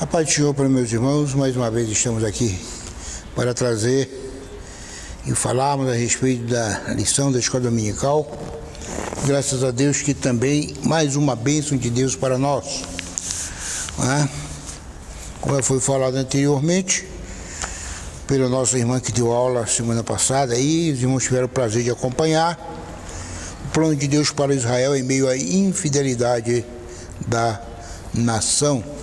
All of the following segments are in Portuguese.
A paz do Senhor para meus irmãos, mais uma vez estamos aqui para trazer e falarmos a respeito da lição da escola dominical. Graças a Deus que também mais uma bênção de Deus para nós. Como foi falado anteriormente, pela nossa irmã que deu aula semana passada, e os irmãos tiveram o prazer de acompanhar o plano de Deus para Israel em meio à infidelidade da nação.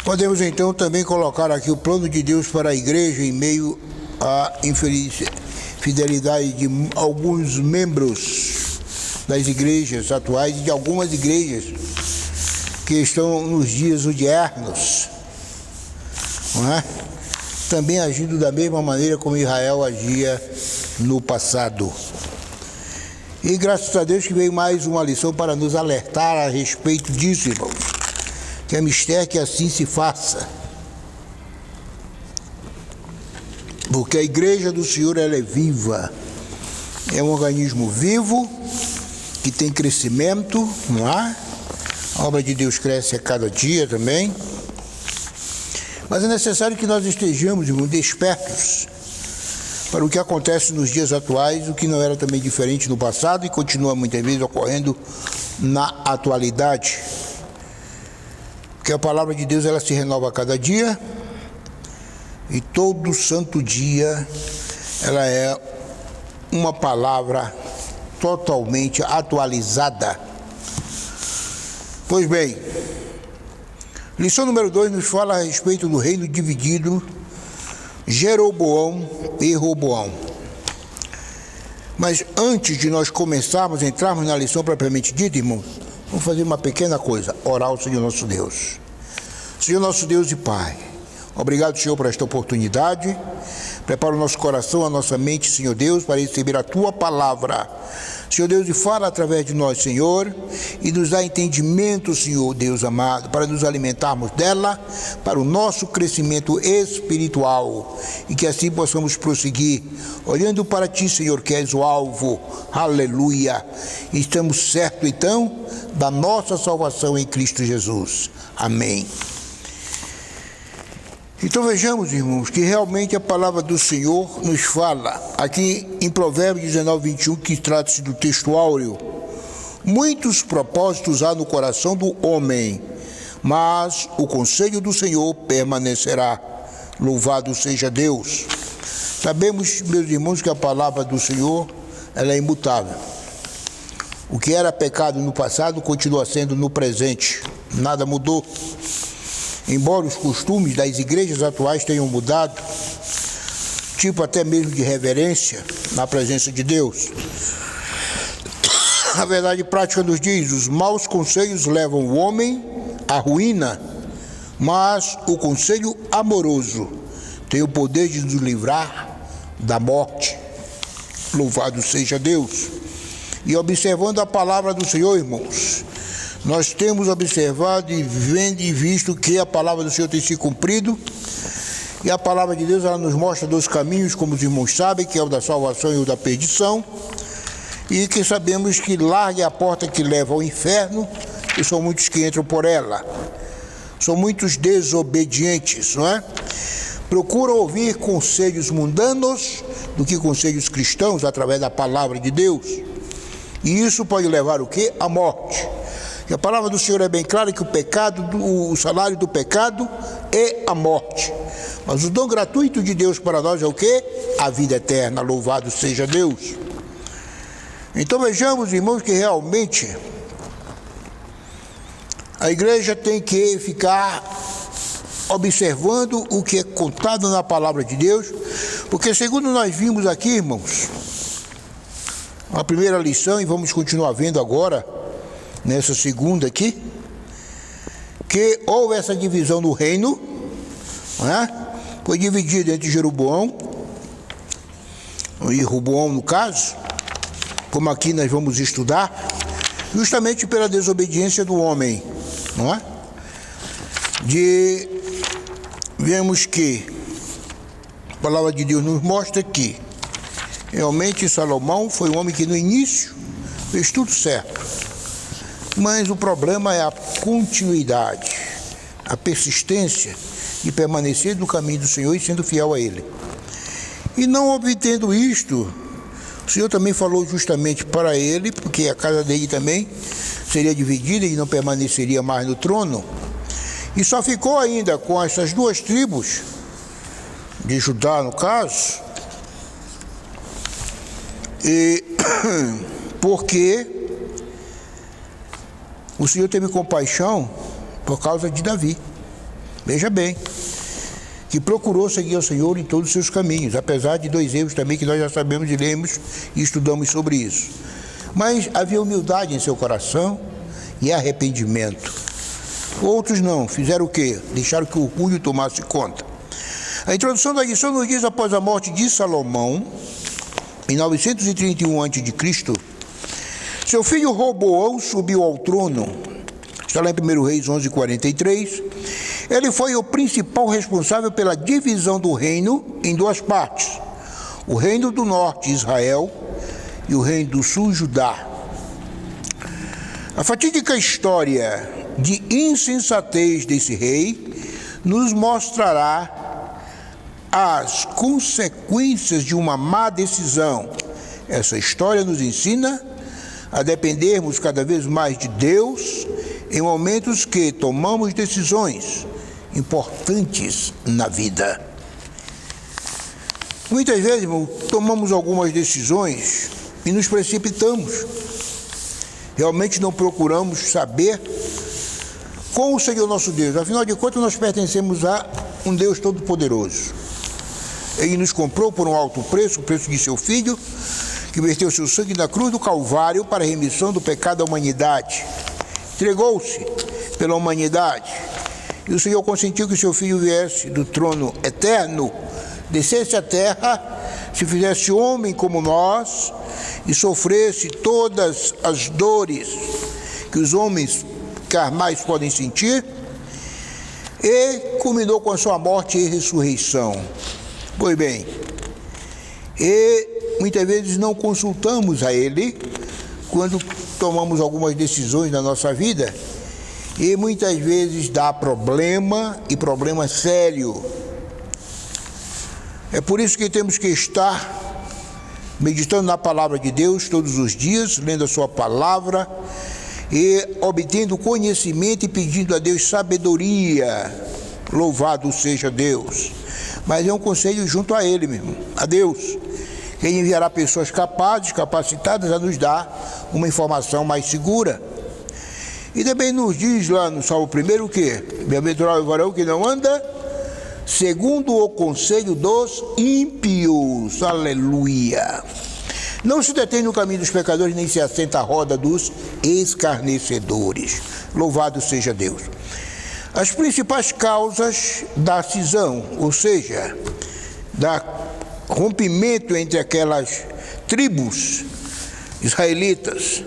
Podemos então também colocar aqui o plano de Deus para a igreja em meio à infidelidade de alguns membros das igrejas atuais e de algumas igrejas que estão nos dias odiernos, também agindo da mesma maneira como Israel agia no passado. E graças a Deus que veio mais uma lição para nos alertar a respeito disso, irmãos. Que é mistério que assim se faça. Porque a igreja do Senhor, ela é viva. É um organismo vivo, que tem crescimento, não é? A obra de Deus cresce a cada dia também. Mas é necessário que nós estejamos, irmãos, despertos para o que acontece nos dias atuais, o que não era também diferente no passado e continua muitas vezes ocorrendo na atualidade. Porque a palavra de Deus, ela se renova a cada dia e todo santo dia ela é uma palavra totalmente atualizada. Pois bem, lição número 2 nos fala a respeito do reino dividido, Jeroboão e Roboão. Mas antes de nós começarmos, entrarmos na lição propriamente dita, irmãos, vamos fazer uma pequena coisa, orar ao Senhor nosso Deus. Senhor nosso Deus e Pai, obrigado, Senhor, por esta oportunidade. Prepara o nosso coração, a nossa mente, Senhor Deus, para receber a Tua palavra. Senhor Deus, e fala através de nós, Senhor, e nos dá entendimento, Senhor Deus amado, para nos alimentarmos dela, para o nosso crescimento espiritual, e que assim possamos prosseguir, olhando para Ti, Senhor, que és o alvo, aleluia. E estamos certos, então, da nossa salvação em Cristo Jesus. Amém. Então vejamos, irmãos, que realmente a palavra do Senhor nos fala, aqui em Provérbios 19, 21, que trata-se do texto áureo: muitos propósitos há no coração do homem, mas o conselho do Senhor permanecerá. Louvado seja Deus. Sabemos, meus irmãos, que a palavra do Senhor, ela é imutável. O que era pecado no passado continua sendo no presente, nada mudou. Embora os costumes das igrejas atuais tenham mudado, tipo até mesmo de reverência na presença de Deus, a verdade prática nos diz: os maus conselhos levam o homem à ruína, mas o conselho amoroso tem o poder de nos livrar da morte. Louvado seja Deus. E observando a palavra do Senhor, irmãos, nós temos observado e vendo e visto que a palavra do Senhor tem se cumprido, e a palavra de Deus, ela nos mostra dois caminhos, como os irmãos sabem, que é o da salvação e o da perdição, e que sabemos que larga é a porta que leva ao inferno, e são muitos que entram por ela. São muitos desobedientes, não é? Procuram ouvir conselhos mundanos do que conselhos cristãos através da palavra de Deus, e isso pode levar o quê? A morte. E a palavra do Senhor é bem clara que o salário do pecado é a morte. Mas o dom gratuito de Deus para nós é o quê? A vida eterna. Louvado seja Deus. Então vejamos, irmãos, que realmente a igreja tem que ficar observando o que é contado na palavra de Deus, porque segundo nós vimos aqui, irmãos, a primeira lição, e vamos continuar vendo agora, nessa segunda aqui, que houve essa divisão do reino, foi dividido entre Jeroboão e Roboão, no caso, como aqui nós vamos estudar, justamente pela desobediência do homem, não é? Vemos que a palavra de Deus nos mostra que realmente Salomão foi um homem que no início fez tudo certo. Mas o problema é a continuidade. a persistência de permanecer no caminho do Senhor e sendo fiel a Ele. E não obtendo isto, o Senhor também falou justamente para ele, porque a casa dele também seria dividida e não permaneceria mais no trono. E só ficou ainda com essas duas tribos, de Judá no caso, e porque o Senhor teve compaixão por causa de Davi. Veja bem, que procurou seguir o Senhor em todos os seus caminhos, apesar de dois erros também que nós já sabemos e lemos e estudamos sobre isso. Mas havia humildade em seu coração e arrependimento. Outros não, fizeram o quê? Deixaram que o orgulho tomasse conta. A introdução da lição nos diz: após a morte de Salomão, em 931 a.C., seu filho Roboão subiu ao trono. Está lá em 1 Reis 11:43. Ele foi o principal responsável pela divisão do reino em duas partes: o reino do norte, Israel, e o reino do sul, Judá. A fatídica história de insensatez desse rei nos mostrará as consequências de uma má decisão. Essa história nos ensina a dependermos cada vez mais de Deus em momentos que tomamos decisões importantes na vida. Muitas vezes, irmão, tomamos algumas decisões e nos precipitamos. Realmente não procuramos saber com o Senhor nosso Deus. Afinal de contas, nós pertencemos a um Deus todo-poderoso. Ele nos comprou por um alto preço, o preço de seu Filho, que verteu seu sangue na cruz do Calvário para a remissão do pecado da humanidade. Entregou-se pela humanidade. E o Senhor consentiu que seu Filho viesse do trono eterno, descesse à terra, se fizesse homem como nós e sofresse todas as dores que os homens carnais podem sentir, e culminou com a sua morte e ressurreição. Pois bem, e muitas vezes não consultamos a Ele quando tomamos algumas decisões na nossa vida, e muitas vezes dá problema, e problema sério. É por isso que temos que estar meditando na palavra de Deus todos os dias, lendo a sua palavra e obtendo conhecimento e pedindo a Deus sabedoria. Louvado seja Deus. Mas é um conselho junto a Ele mesmo, a Deus. Ele enviará pessoas capazes, capacitadas a nos dar uma informação mais segura. E também nos diz lá no Salmo 1 o quê? Bem-aventurado o varão que não anda segundo o conselho dos ímpios. Aleluia. Não se detém no caminho dos pecadores, nem se assenta à roda dos escarnecedores. Louvado seja Deus. As principais causas da cisão, ou seja, da rompimento entre aquelas tribos israelitas.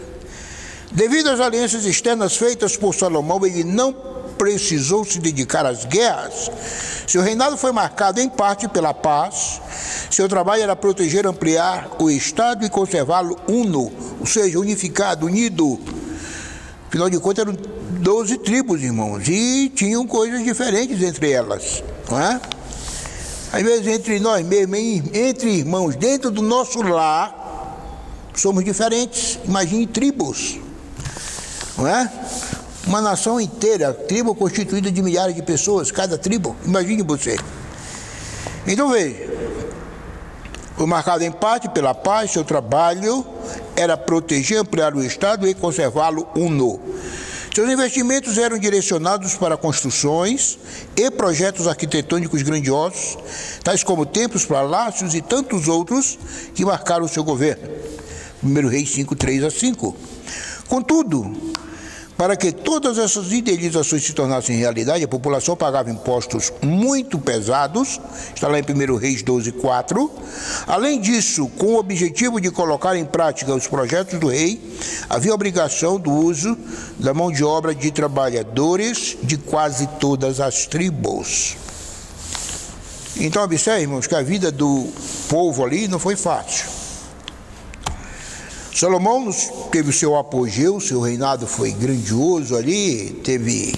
Devido às alianças externas feitas por Salomão, ele não precisou se dedicar às guerras. Seu reinado foi marcado em parte pela paz. Seu trabalho era proteger, ampliar o Estado e conservá-lo uno, ou seja, unificado, unido. Afinal de contas, eram 12 tribos, irmãos, e tinham coisas diferentes entre elas, não é? Às vezes, entre nós mesmos, entre irmãos, dentro do nosso lar, somos diferentes. Imagine tribos, não é? Uma nação inteira, tribo constituída de milhares de pessoas, cada tribo, imagine você. Então veja, foi marcado em parte pela paz. Seu trabalho era proteger, ampliar o Estado e conservá-lo uno. Seus investimentos eram direcionados para construções e projetos arquitetônicos grandiosos, tais como templos, palácios e tantos outros que marcaram o seu governo. 1 Reis 5:3-5. Contudo, para que todas essas idealizações se tornassem realidade, a população pagava impostos muito pesados, está lá em 1 Reis 12:4. Além disso, com o objetivo de colocar em prática os projetos do rei, havia obrigação do uso da mão de obra de trabalhadores de quase todas as tribos. Então, observe, irmãos, que a vida do povo ali não foi fácil. Salomão teve o seu apogeu, seu reinado foi grandioso ali, teve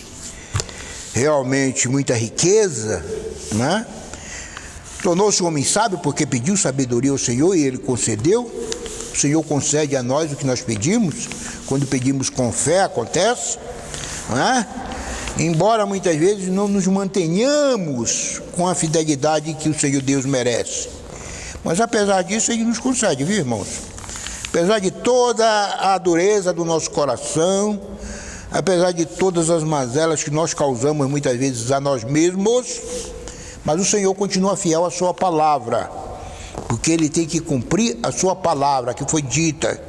realmente muita riqueza, né? Tornou-se um homem sábio porque pediu sabedoria ao Senhor e Ele concedeu. O Senhor concede a nós o que nós pedimos, quando pedimos com fé acontece, né? Embora muitas vezes não nos mantenhamos com a fidelidade que o Senhor Deus merece. Mas apesar disso, Ele nos concede, viu, irmãos? Apesar de toda a dureza do nosso coração, apesar de todas as mazelas que nós causamos muitas vezes a nós mesmos, mas o Senhor continua fiel à sua palavra, porque Ele tem que cumprir a sua palavra que foi dita.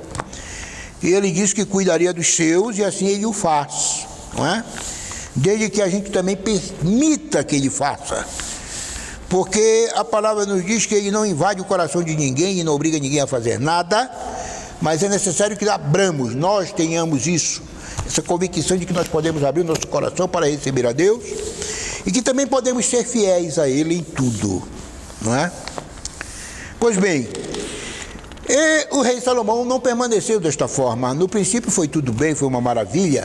E Ele disse que cuidaria dos seus e assim Ele o faz, não é? Desde que a gente também permita que Ele faça. Porque a palavra nos diz que Ele não invade o coração de ninguém e não obriga ninguém a fazer nada, mas é necessário que abramos, nós tenhamos isso, essa convicção de que nós podemos abrir o nosso coração para receber a Deus e que também podemos ser fiéis a Ele em tudo, não é? Pois bem, o rei Salomão não permaneceu desta forma. No princípio foi tudo bem, foi uma maravilha,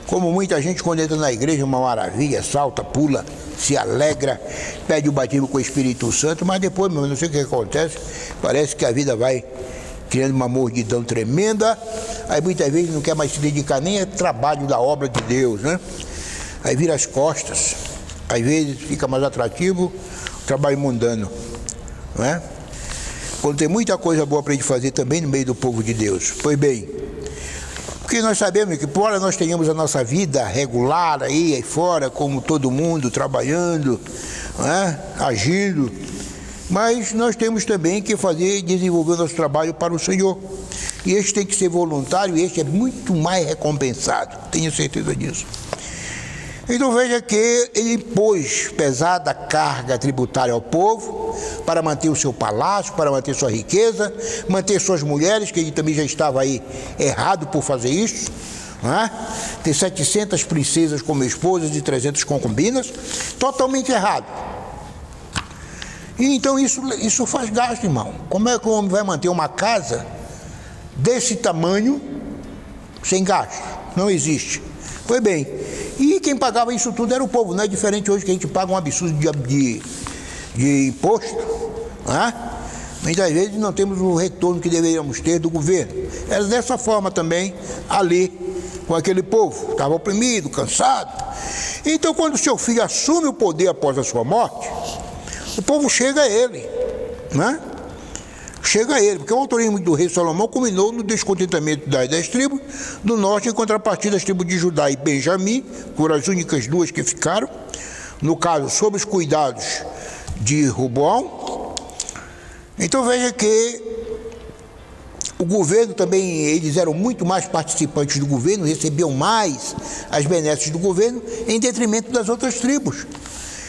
como muita gente quando entra na igreja, uma maravilha, salta, pula, se alegra, pede o batismo com o Espírito Santo, mas depois, meu, não sei o que acontece, parece que a vida vai criando uma mordidão tremenda, aí muitas vezes não quer mais se dedicar nem ao trabalho da obra de Deus, né? Aí vira as costas, às vezes fica mais atrativo o trabalho mundano, não é? Quando tem muita coisa boa para a gente fazer também no meio do povo de Deus. Pois bem, porque nós sabemos que, embora nós tenhamos a nossa vida regular aí fora, como todo mundo, trabalhando, não é? Agindo, mas nós temos também que fazer e desenvolver o nosso trabalho para o Senhor. E este tem que ser voluntário e este é muito mais recompensado, tenho certeza disso. Então veja que ele impôs pesada carga tributária ao povo para manter o seu palácio, para manter sua riqueza, manter suas mulheres, que ele também já estava aí errado por fazer isso, não é? Ter 700 princesas como esposas e 300 concubinas, totalmente errado. E então isso faz gasto, irmão. Como é que o homem vai manter uma casa desse tamanho sem gasto? Não existe. Foi bem. E quem pagava isso tudo era o povo, não é diferente hoje que a gente paga um absurdo de imposto, né? Muitas vezes não temos o retorno que deveríamos ter do governo. Era dessa forma também ali com aquele povo, estava oprimido, cansado. Então quando o seu filho assume o poder após a sua morte, o povo chega a ele, né? Chega a ele, porque o autorismo do rei Salomão culminou no descontentamento das 10 tribos do norte, em contrapartida das tribos de Judá e Benjamim, por as únicas duas que ficaram, no caso, sob os cuidados de Roboão. Então veja que o governo também, eles eram muito mais participantes do governo, recebiam mais as benesses do governo, em detrimento das outras tribos.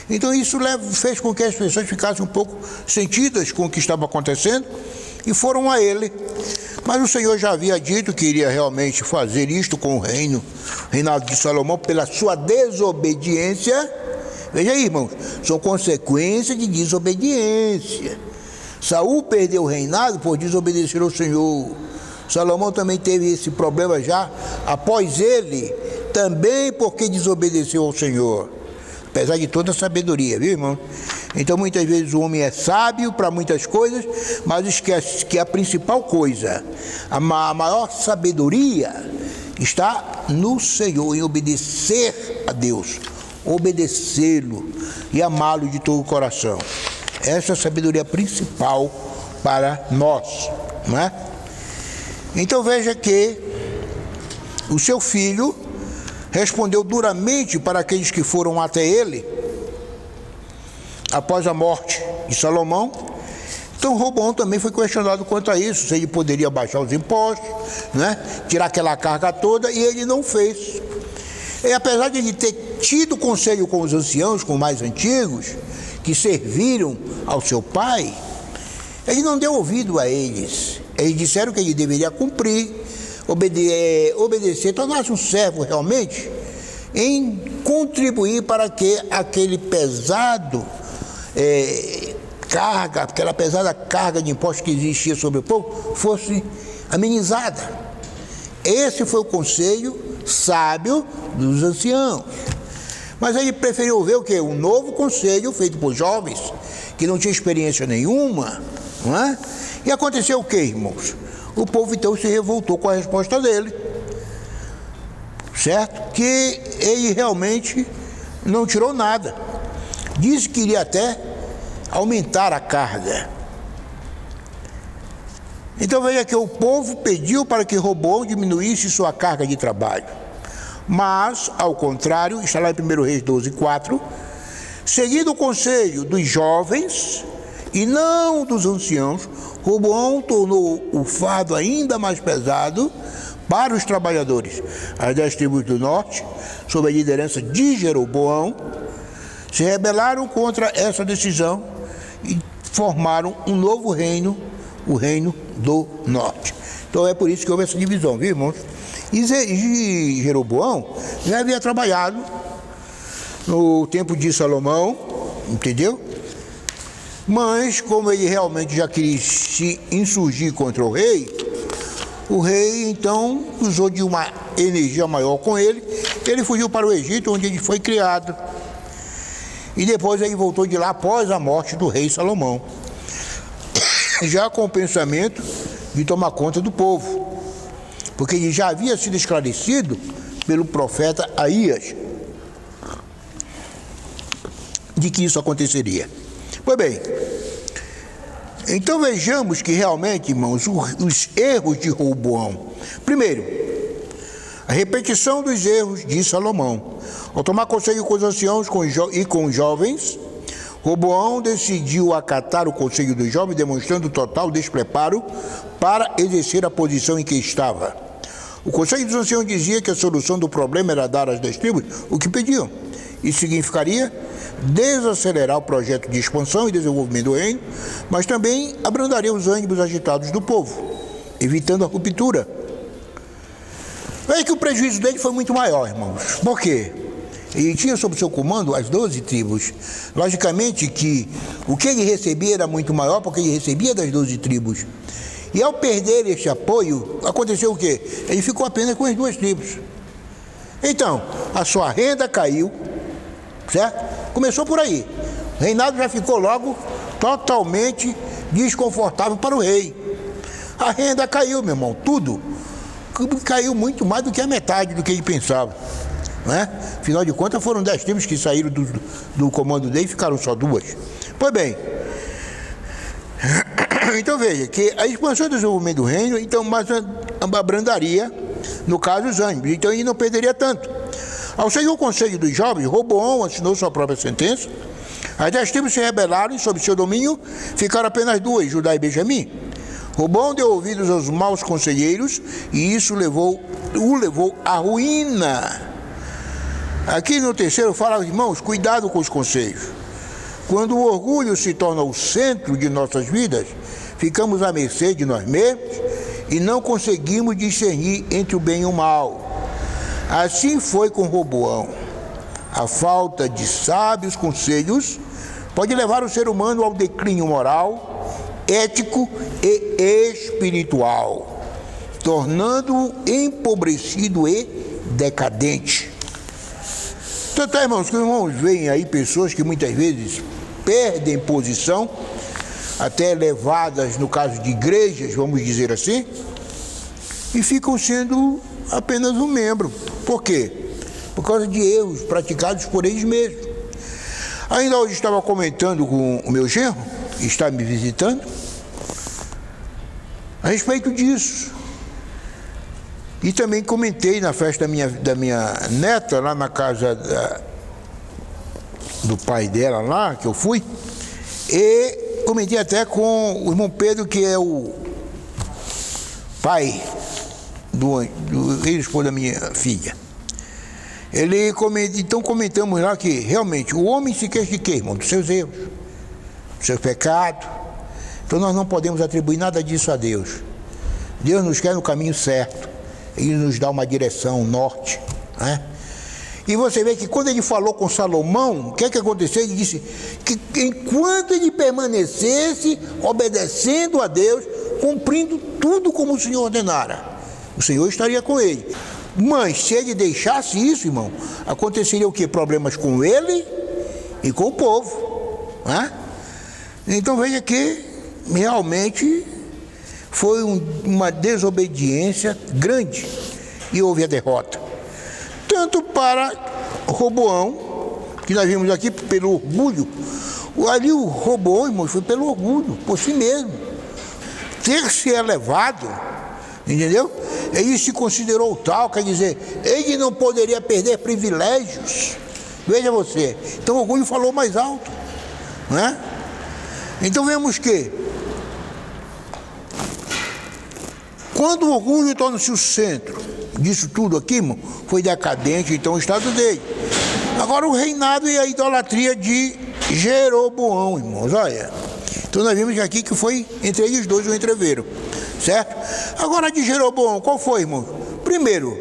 Então isso fez com que as pessoas ficassem um pouco sentidas com o que estava acontecendo e foram a ele. Mas o Senhor já havia dito que iria realmente fazer isto com o reinado de Salomão pela sua desobediência. Veja aí, irmãos, são consequências de desobediência. Saul perdeu o reinado por desobedecer ao Senhor. Salomão também teve esse problema já após ele, também porque desobedeceu ao Senhor. Apesar de toda a sabedoria, viu, irmão? Então, muitas vezes o homem é sábio para muitas coisas, mas esquece que a principal coisa, a maior sabedoria, está no Senhor, em obedecer a Deus, obedecê-lo e amá-lo de todo o coração. Essa é a sabedoria principal para nós, não é? Então, veja que o seu filho respondeu duramente para aqueles que foram até ele após a morte de Salomão. Então Roboão também foi questionado quanto a isso, se ele poderia baixar os impostos, né? Tirar aquela carga toda, e ele não fez. E apesar de ele ter tido conselho com os anciãos, com os mais antigos, que serviram ao seu pai, ele não deu ouvido a eles. Eles disseram que ele deveria cumprir, obedecer, tornar-se um servo realmente, em contribuir para que aquele pesado aquela pesada carga de impostos que existia sobre o povo fosse amenizada. Esse foi o conselho sábio dos anciãos. Mas ele preferiu ver o quê? Um novo conselho feito por jovens, que não tinha experiência nenhuma, não é? E aconteceu o quê, irmãos? O povo então se revoltou com a resposta dele, certo? Que ele realmente não tirou nada. Disse que iria até aumentar a carga. Então veja que o povo pediu para que Roboão diminuísse sua carga de trabalho. Mas, ao contrário, está lá em 1 Reis 12:4, seguindo o conselho dos jovens e não dos anciãos, Roboão tornou o fardo ainda mais pesado para os trabalhadores. As 10 tribos do norte, sob a liderança de Jeroboão, se rebelaram contra essa decisão e formaram um novo reino, o reino do norte. Então é por isso que houve essa divisão, viu, irmãos? E Jeroboão já havia trabalhado no tempo de Salomão, entendeu? Mas como ele realmente já queria se insurgir contra o rei então usou de uma energia maior com ele. Ele fugiu para o Egito, onde ele foi criado. E depois ele voltou de lá após a morte do rei Salomão, já com o pensamento de tomar conta do povo, porque ele já havia sido esclarecido pelo profeta Aías de que isso aconteceria. Pois bem, então vejamos que realmente, irmãos, os erros de Roboão. Primeiro, a repetição dos erros de Salomão. Ao tomar conselho com os anciãos e com os jovens, Roboão decidiu acatar o conselho dos jovens, demonstrando total despreparo para exercer a posição em que estava. O conselho dos anciãos dizia que a solução do problema era dar às 10 tribos o que pediam. Isso significaria desacelerar o projeto de expansão e desenvolvimento do reino, mas também abrandaria os ânimos agitados do povo, evitando a ruptura. Veja que o prejuízo dele foi muito maior, irmãos. Por quê? Ele tinha sob seu comando as 12 tribos. Logicamente que o que ele recebia era muito maior, porque ele recebia das 12 tribos. E ao perder esse apoio, aconteceu o quê? Ele ficou apenas com as 2 tribos. Então, a sua renda caiu, certo? Começou por aí. O reinado já ficou logo totalmente desconfortável para o rei. A renda caiu, meu irmão, tudo. Caiu muito mais do que a metade do que ele pensava, né? Afinal de contas, foram 10 tribos que saíram do comando dele e ficaram só 2. Pois bem, então veja que a expansão do desenvolvimento do reino, então, mais abrandaria, no caso, os ânimos. Então ele não perderia tanto. Ao seguir o conselho dos jovens, Roboão assinou sua própria sentença. As 10 tribos se rebelaram e, sob seu domínio, ficaram apenas 2, Judá e Benjamim. Roboão deu ouvidos aos maus conselheiros e isso o levou à ruína. Aqui no terceiro fala, irmãos, cuidado com os conselhos. Quando o orgulho se torna o centro de nossas vidas, ficamos à mercê de nós mesmos e não conseguimos discernir entre o bem e o mal. Assim foi com Roboão. A falta de sábios conselhos pode levar o ser humano ao declínio moral, ético e espiritual, tornando-o empobrecido e decadente. Tanto é, irmãos, que os irmãos veem aí pessoas que muitas vezes perdem posição, até elevadas no caso de igrejas, vamos dizer assim, e ficam sendo apenas um membro. Por quê? Por causa de erros praticados por eles mesmos. Ainda hoje estava comentando com o meu genro, que está me visitando, a respeito disso. E também comentei na festa da minha neta, lá na casa do pai dela lá, que eu fui, e comentei até com o irmão Pedro, que é o pai do ex-esposo da minha filha. Então comentamos lá que realmente o homem se queixa de quê, irmão? Dos seus erros, dos seus pecados. Então nós não podemos atribuir nada disso a Deus. Deus nos quer no caminho certo. Ele nos dá uma direção, um norte, né? E você vê que quando ele falou com Salomão, o que é que aconteceu? Ele disse que enquanto ele permanecesse obedecendo a Deus, cumprindo tudo como o Senhor ordenara, o Senhor estaria com ele. Mas se ele deixasse isso, irmão, aconteceria o quê? Problemas com ele e com o povo, né? Então veja que realmente foi uma desobediência grande e houve a derrota. Tanto para Roboão, que nós vimos aqui pelo orgulho, ali o Roboão, irmão, foi pelo orgulho, por si mesmo. Ter se elevado, entendeu? Ele se considerou tal, quer dizer, ele não poderia perder privilégios. Veja você, então o orgulho falou mais alto, né? Então vemos que quando o orgulho torna-se o centro disso tudo aqui, irmão, foi decadente então o estado dele. Agora o reinado e a idolatria de Jeroboão, irmãos, olha. Então nós vimos aqui que foi entre eles dois o entreveiro, certo? Agora de Jeroboão, qual foi, irmão? Primeiro,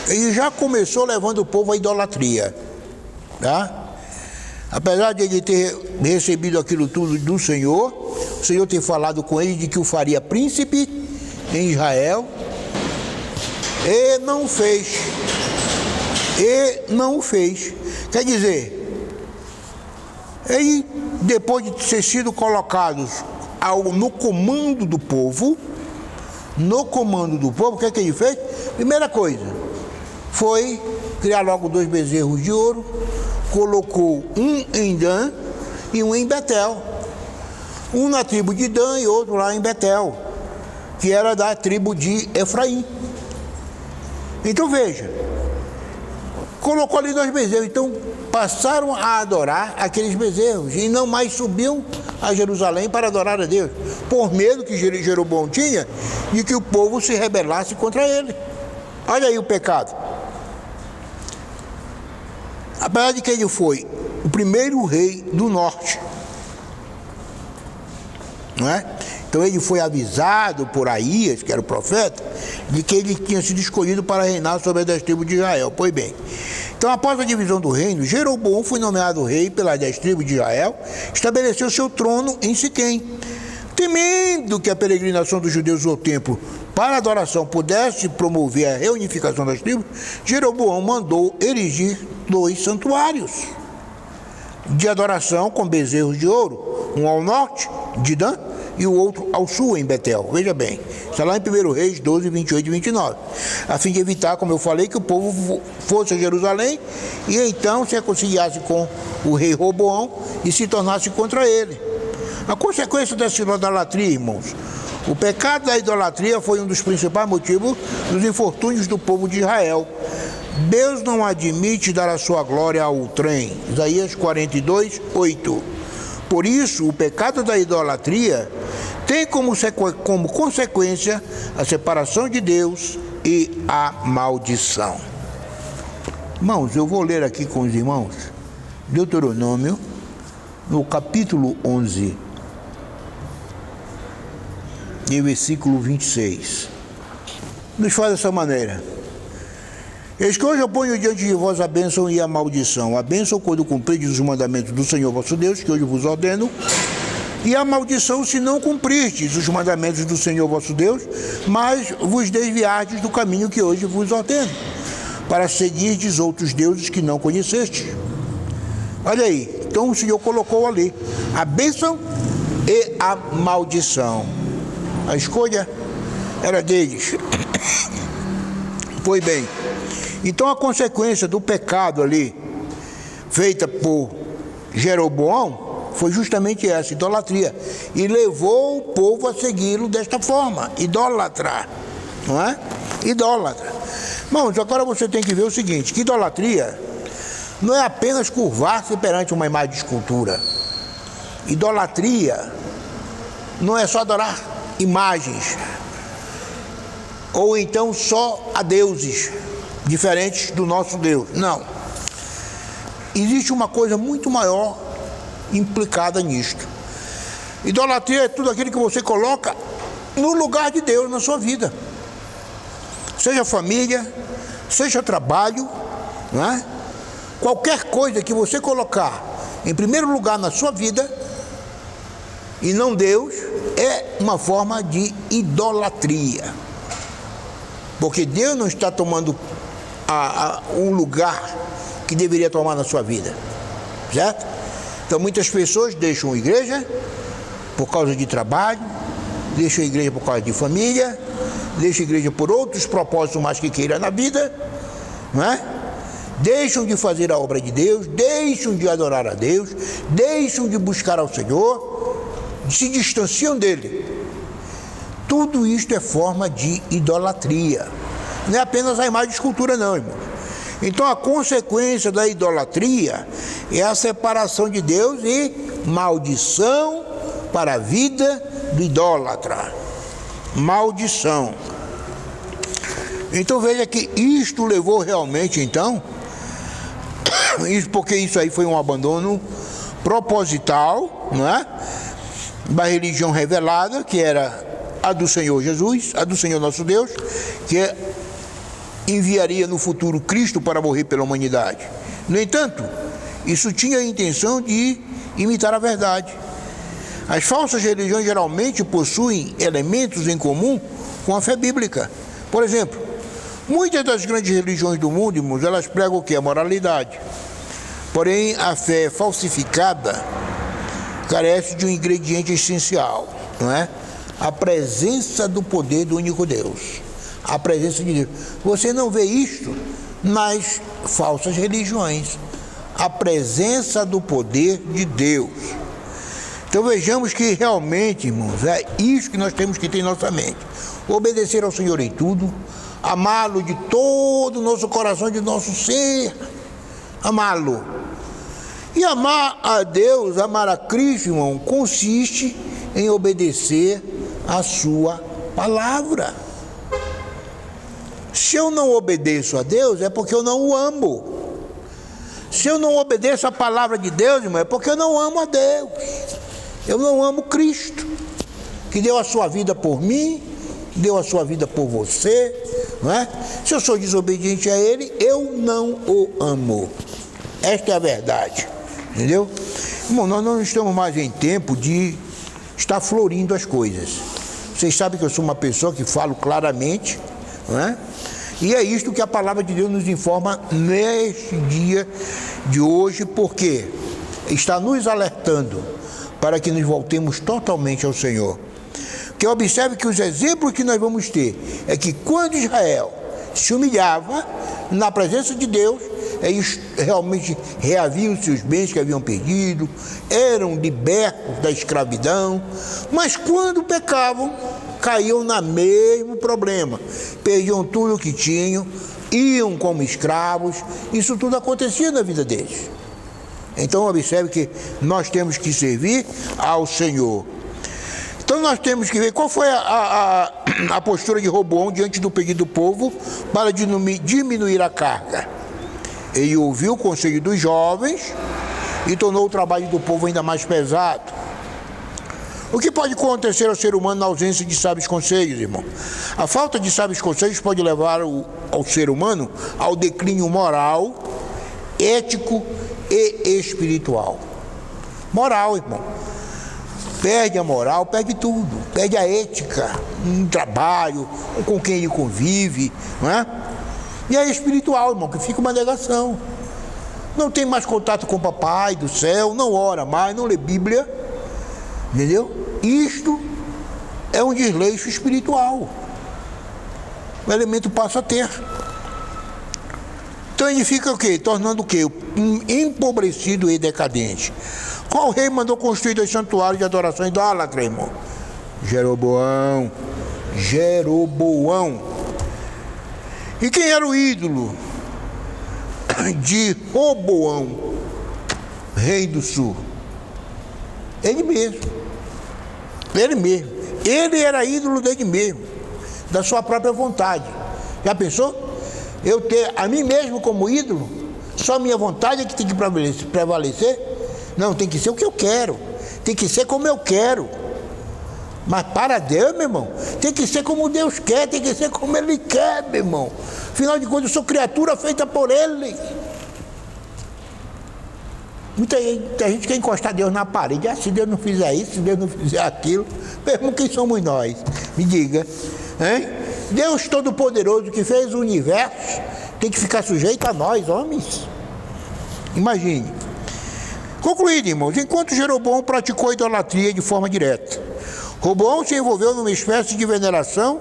ele já começou levando o povo à idolatria, tá? Apesar de ele ter recebido aquilo tudo do Senhor, o Senhor ter falado com ele de que o faria príncipe em Israel, e não fez. E não fez. Quer dizer, ele, depois de ter sido colocados no comando do povo, o que é que ele fez? Primeira coisa, foi criar logo 2 bezerros de ouro, colocou um em Dan e um em Betel. Um na tribo de Dan e outro lá em Betel, que era da tribo de Efraim. Então veja, colocou ali 2 bezerros, então passaram a adorar aqueles bezerros e não mais subiam a Jerusalém para adorar a Deus, por medo que Jeroboão tinha de que o povo se rebelasse contra ele. Olha aí o pecado. Apesar de que ele foi o primeiro rei do norte, não é? Então ele foi avisado por Aías, que era o profeta, de que ele tinha sido escolhido para reinar sobre as 10 tribos de Israel. Pois bem, então após a divisão do reino, Jeroboão foi nomeado rei pelas 10 tribos de Israel, estabeleceu seu trono em Siquém. Temendo que a peregrinação dos judeus ao templo para a adoração pudesse promover a reunificação das tribos, Jeroboão mandou erigir 2 santuários de adoração com bezerros de ouro, um ao norte de Dan e o outro ao sul em Betel. Veja bem, está lá em 1 Reis 12, 28 e 29, a fim de evitar, como eu falei, que o povo fosse a Jerusalém e então se reconciliasse com o rei Roboão e se tornasse contra ele. A consequência dessa idolatria, irmãos, o pecado da idolatria foi um dos principais motivos dos infortúnios do povo de Israel. Deus não admite dar a sua glória ao outrem. Isaías 42, 8. Por isso, o pecado da idolatria tem como consequência a separação de Deus e a maldição. Irmãos, eu vou ler aqui com os irmãos Deuteronômio, no capítulo 11, e versículo 26. Nos faz dessa maneira: eis que hoje eu ponho diante de vós a bênção e a maldição. A bênção quando cumprides os mandamentos do Senhor vosso Deus, que hoje vos ordeno, e a maldição se não cumprirdes os mandamentos do Senhor vosso Deus, mas vos desviardes do caminho que hoje vos ordeno, para seguirdes outros deuses que não conhecestes. Olha aí, então o Senhor colocou ali a bênção e a maldição. A escolha era deles. Pois bem, então a consequência do pecado ali, feita por Jeroboão, foi justamente essa, idolatria. E levou o povo a segui-lo desta forma, idólatra, não é? Idólatra. Irmãos, agora você tem que ver o seguinte, que idolatria não é apenas curvar-se perante uma imagem de escultura. Idolatria não é só adorar imagens, ou então só a deuses diferentes do nosso Deus. Não. Existe uma coisa muito maior implicada nisto. Idolatria é tudo aquilo que você coloca no lugar de Deus na sua vida. Seja família, seja trabalho, não é? Qualquer coisa que você colocar em primeiro lugar na sua vida e não Deus, é uma forma de idolatria. Porque Deus não está tomando um lugar que deveria tomar na sua vida, certo? Então muitas pessoas deixam a igreja por causa de trabalho, deixam a igreja por causa de família, deixam a igreja por outros propósitos mais que queira na vida, não é? Deixam de fazer a obra de Deus, deixam de adorar a Deus, deixam de buscar ao Senhor, se distanciam dele. Tudo isto é forma de idolatria. Não é apenas a imagem de escultura, não, irmão. Então a consequência da idolatria é a separação de Deus e maldição para a vida do idólatra. Maldição. Então veja que isto levou realmente, então, porque isso aí foi um abandono proposital, não é? Da religião revelada, que era a do Senhor Jesus, a do Senhor nosso Deus, que enviaria no futuro Cristo para morrer pela humanidade. No entanto, isso tinha a intenção de imitar a verdade. As falsas religiões geralmente possuem elementos em comum com a fé bíblica. Por exemplo, muitas das grandes religiões do mundo, irmãos, elas pregam o que? A moralidade. Porém, a fé falsificada carece de um ingrediente essencial, não é? A presença do poder do único Deus. A presença de Deus. Você não vê isto nas falsas religiões. A presença do poder de Deus. Então vejamos que realmente, irmãos, é isso que nós temos que ter em nossa mente. Obedecer ao Senhor em tudo, amá-lo de todo o nosso coração, de nosso ser, amá-lo. E amar a Deus, amar a Cristo, irmão, consiste em obedecer a sua palavra. Se eu não obedeço a Deus, é porque eu não o amo. Se eu não obedeço a palavra de Deus, irmão, é porque eu não amo a Deus. Eu não amo Cristo, que deu a sua vida por mim, deu a sua vida por você, não é? Se eu sou desobediente a Ele, eu não o amo. Esta é a verdade, entendeu? Irmão, nós não estamos mais em tempo de estar florindo as coisas. Vocês sabem que eu sou uma pessoa que falo claramente, não é? E é isto que a palavra de Deus nos informa neste dia de hoje, porque está nos alertando para que nos voltemos totalmente ao Senhor. Que observe que os exemplos que nós vamos ter é que quando Israel se humilhava na presença de Deus, eles realmente reaviam seus bens que haviam perdido, eram libertos da escravidão, mas quando pecavam, caíam no mesmo problema, perdiam tudo o que tinham, iam como escravos, isso tudo acontecia na vida deles. Então observe que nós temos que servir ao Senhor. Então nós temos que ver qual foi a postura de Roboão diante do pedido do povo para diminuir a carga. Ele ouviu o conselho dos jovens e tornou o trabalho do povo ainda mais pesado. O que pode acontecer ao ser humano na ausência de sábios conselhos, irmão? A falta de sábios conselhos pode levar ao ser humano ao declínio moral, ético e espiritual. Moral, irmão. Perde a moral, perde tudo. Perde a ética no trabalho, com quem ele convive, não é? E a espiritual, irmão, que fica uma negação. Não tem mais contato com o papai do céu, não ora mais, não lê Bíblia. Entendeu? Isto é um desleixo espiritual. O elemento passa a ter. Então ele fica o quê? Tornando o quê? Empobrecido e decadente. Qual rei mandou construir dois santuários de adoração idólatra, irmão? Jeroboão. Jeroboão. E quem era o ídolo de Roboão, rei do sul? Ele mesmo. Ele mesmo. Ele era ídolo dele mesmo, da sua própria vontade. Já pensou? Eu ter a mim mesmo como ídolo? Só a minha vontade é que tem que prevalecer? Não, tem que ser o que eu quero. Tem que ser como eu quero. Mas para Deus, meu irmão, tem que ser como Deus quer, tem que ser como Ele quer, meu irmão. Afinal de contas, eu sou criatura feita por Ele. Muita gente quer encostar Deus na parede. Ah, se Deus não fizer isso, se Deus não fizer aquilo. Meu irmão, quem somos nós? Me diga. Hein? Deus Todo-Poderoso, que fez o universo, tem que ficar sujeito a nós, homens. Imagine. Concluído, irmãos, enquanto Jeroboão praticou a idolatria de forma direta, Roboão se envolveu numa espécie de veneração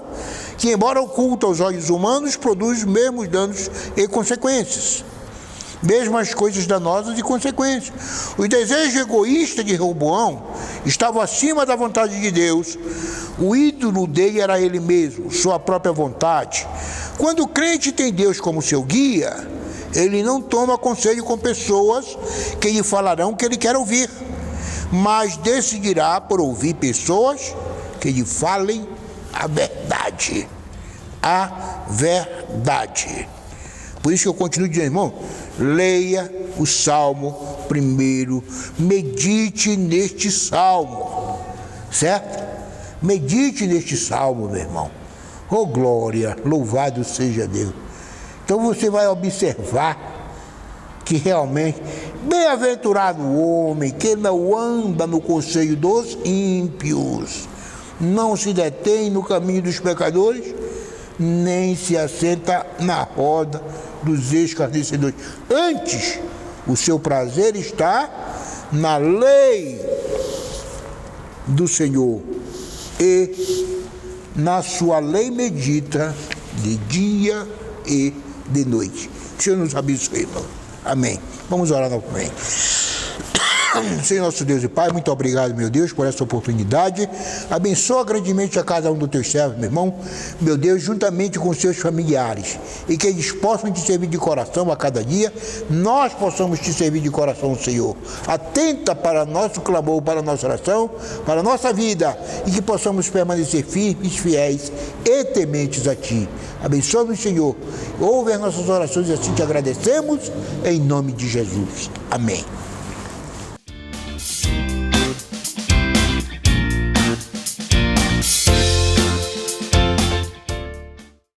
que, embora oculta aos olhos humanos, produz os mesmos danos e consequências. Mesmas coisas danosas e consequências. Os desejos egoístas de Roboão estavam acima da vontade de Deus. O ídolo dele era ele mesmo, sua própria vontade. Quando o crente tem Deus como seu guia, ele não toma conselho com pessoas que lhe falarão o que ele quer ouvir, mas decidirá por ouvir pessoas que lhe falem a verdade. A verdade. Por isso que eu continuo dizendo, irmão, leia o Salmo primeiro, medite neste Salmo, certo? Medite neste Salmo, meu irmão. Oh glória, louvado seja Deus. Então você vai observar que realmente, bem-aventurado o homem que não anda no conselho dos ímpios, não se detém no caminho dos pecadores, nem se assenta na roda dos escarnecedores. Antes, o seu prazer está na lei do Senhor, e na sua lei medita de dia e de noite. Que o Senhor nos abençoe, irmão. Amém. Vamos orar novamente. Senhor nosso Deus e Pai, muito obrigado, meu Deus, por essa oportunidade. Abençoa grandemente a cada um dos teus servos, meu irmão, meu Deus, juntamente com seus familiares, e que eles possam te servir de coração a cada dia, nós possamos te servir de coração, Senhor. Atenta para nosso clamor, para a nossa oração, para a nossa vida, e que possamos permanecer firmes, fiéis e tementes a Ti. Abençoa-nos, Senhor. Ouve as nossas orações e assim te agradecemos, em nome de Jesus. Amém.